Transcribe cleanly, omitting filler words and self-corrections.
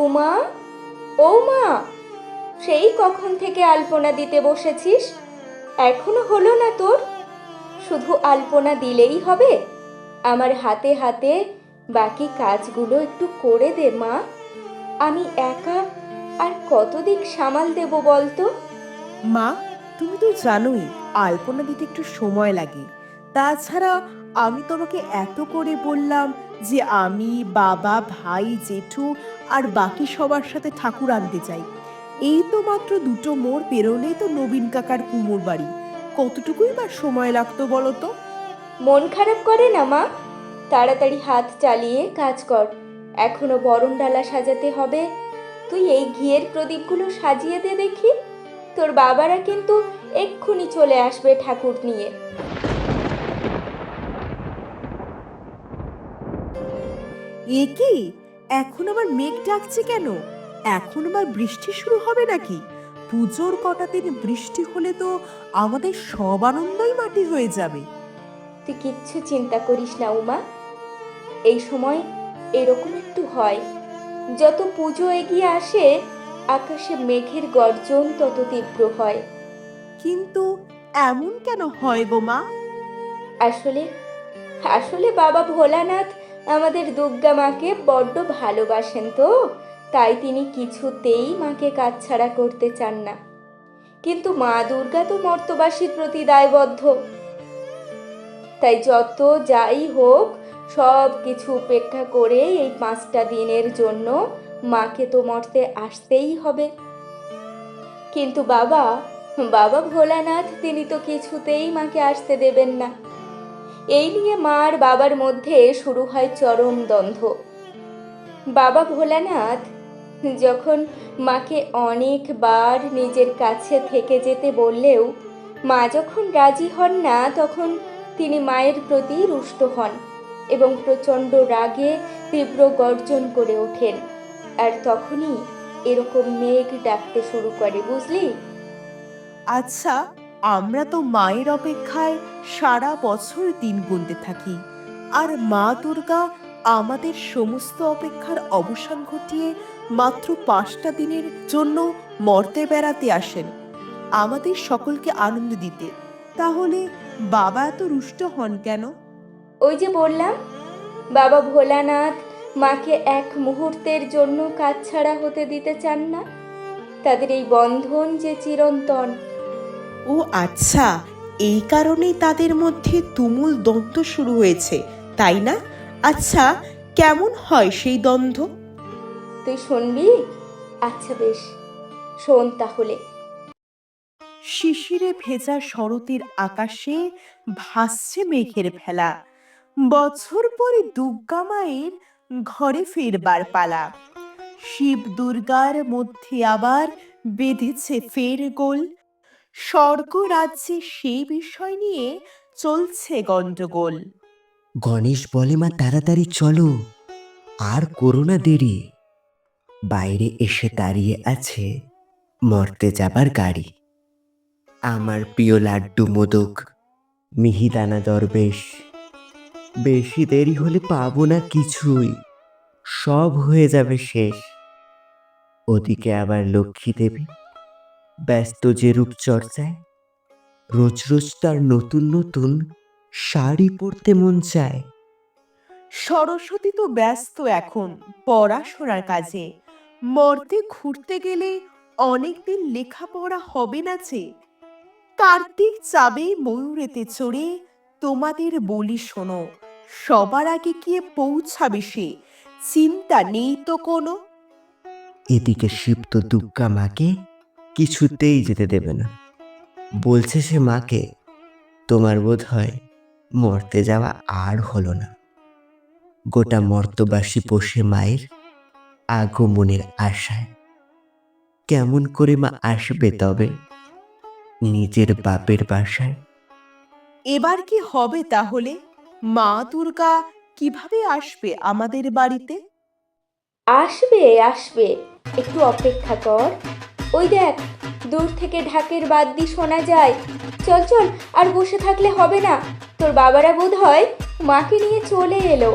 উমা, ও মা, সেই কখন থেকে আলপনা দিতে বসেছিস? এখনো হলো না তোর? শুধু আলপনা দিলেই হবে? আমার হাতে হাতে বাকি কাজগুলো একটু করে দে মা। আমি একা আর কত দিক সামাল দেব বলতো? মা, তুমি তো জানোই আলপনা দিতে একটু সময় লাগে। তাছাড়া আমি তোমাকে এত করে বললাম যে আমি, বাবা, ভাই, জেঠু আর বাকি সবার সাথে ঠাকুর আনতে চাই। এই তো মাত্র 2টো মোড় পেরোলেই তো নবীন কাকার কুমোর বাড়ি। কতটুকুই বা সময় লাগতো বলো তো? মন খারাপ করে না মা? তাড়াতাড়ি হাত চালিয়ে কাজ কর। এখনো বরণডালা সাজাতে হবে। তুই এই ঘিয়ের প্রদীপগুলো সাজিয়ে দে দেখি। তোর বাবারা কিন্তু এক্ষুনি চলে আসবে ঠাকুর নিয়ে। এ কি, এখন আবার মেঘ ডাকছে কেন? এখন আবার বৃষ্টি শুরু হবে নাকি? পুজোর কটা দিন বৃষ্টি হলে তো আমাদের সব আনন্দই মাটি হয়ে যাবে। তুই কিচ্ছু চিন্তা করিস না উমা। এই সময় এরকম একটু হয়। যত পুজো এগিয়ে আসে, আকাশে মেঘের গর্জন তত তীব্র হয়। কিন্তু এমন কেন হয় গো মা? আসলে আসলে বাবা ভোলানাথ আমাদের দুর্গা মাকে বড্ড ভালোবাসেন তো, তাই তিনি কিছুতেই মাকে কাছছাড়া করতে চান না। কিন্তু মা দুর্গা তো মর্তবাসীর প্রতি দায়বদ্ধ। তাই যত যাই হোক, সব কিছু উপেক্ষা করে এই 5টা দিনের জন্য মাকে তো মর্তে আসতেই হবে। কিন্তু বাবা বাবা ভোলানাথ তিনি তো কিছুতেই মাকে আসতে দেবেন না। এই নিয়ে মা আর বাবার মধ্যে শুরু হয় চরম দ্বন্দ্ব। বাবা ভোলানাথ যখন মাকে অনেকবার নিজের কাছে থেকে যেতে বললেও মা যখন রাজি হন না, তখন তিনি মায়ের প্রতি রুষ্ট হন এবং প্রচণ্ড রাগে তীব্র গর্জন করে ওঠেন। আর তখনই এরকম মেঘ ডাকতে শুরু করে, বুঝলি? আচ্ছা, আমরা তো মায়ের অপেক্ষায় সারা বছর দিন গুনতে থাকি, আর মা দুর্গা আমাদের সমস্ত অপেক্ষার অবসান ঘটিয়ে মাত্র 5টা দিনের জন্য মর্তে বেড়াতে আসেন আমাদের সকলকে আনন্দ দিতে। তাহলে বাবা এত রুষ্ট হন কেন? ওই যে বললাম, বাবা ভোলানাথ মাকে এক মুহূর্তের জন্য কাছছাড়া হতে দিতে চান না। তাদের এই বন্ধন যে চিরন্তন। ও আচ্ছা, এই কারণেই তাদের মধ্যে তুমুল দ্বন্দ্ব শুরু হয়েছে, তাই না? আচ্ছা, কেমন হয় সেই দ্বন্দ্ব? তুই শুনবি? আচ্ছা বেশ, শোন তাহলে। শিশিরে ভেজা শরতের আকাশে ভাসছে মেঘের ভেলা। বছর পরে দুর্গা মায়ের ঘরে ফেরবার পালা। শিব দুর্গার মধ্যে আবার বেঁধেছে ফের গোল। স্বর্গ রাজ্যে সেই বিষয় নিয়ে চলছে গন্ডগোল। গণেশ বলে, মা তাড়াতাড়ি চলো, আর করো না দেরি। বাইরে এসে দাঁড়িয়ে আছে মর্তে যাবার গাড়ি। আমার প্রিয় লাড্ডু মোদক, মিহিদানা দরবেশ। বেশি দেরি হলে পাবো না কিছুই, সব হয়ে যাবে শেষ। ওদিকে আবার লক্ষ্মী দেবী ব্যস্ত যে রূপচর্চায়, রোজ রোজ তার নতুন নতুন শাড়ি পরতে মন চায়। সরস্বতী তো ব্যস্ত এখন পড়াশোনার কাজে। মর্তে ঘুরতে গেলে অনেকদিন লেখাপড়া হবে না যে। কার্তিক যাবে ময়ূরেতে চড়ে, তোমাদের বলি শোনো, সবার আগে গিয়ে পৌঁছাবে সে, চিন্তা নেই তো কোনো। এদিকে শিব তো দুর্গা মাকে কিছুতেই যেতে দেবে না। বলছে সে মাকে, তোমার বোধ হয় মর্তে যাওয়া আর হলো না। গোটা মর্তবাসী বসে মায়ের আগমনের আশায়। কেমন করে মা আসবে তবে নিজের বাপের বাসায়? এবার কি হবে তাহলে? মা দুর্গা কিভাবে আসবে আমাদের বাড়িতে? আসবে আসবে, একটু অপেক্ষা কর। ওই দেখ, দূর থেকে ঢাকের বাদ্যি শোনা যায়। চল চল, আর বসে থাকলে হবে না। তোর বাবারা বোধ হয় মাকে নিয়ে চলে এলো।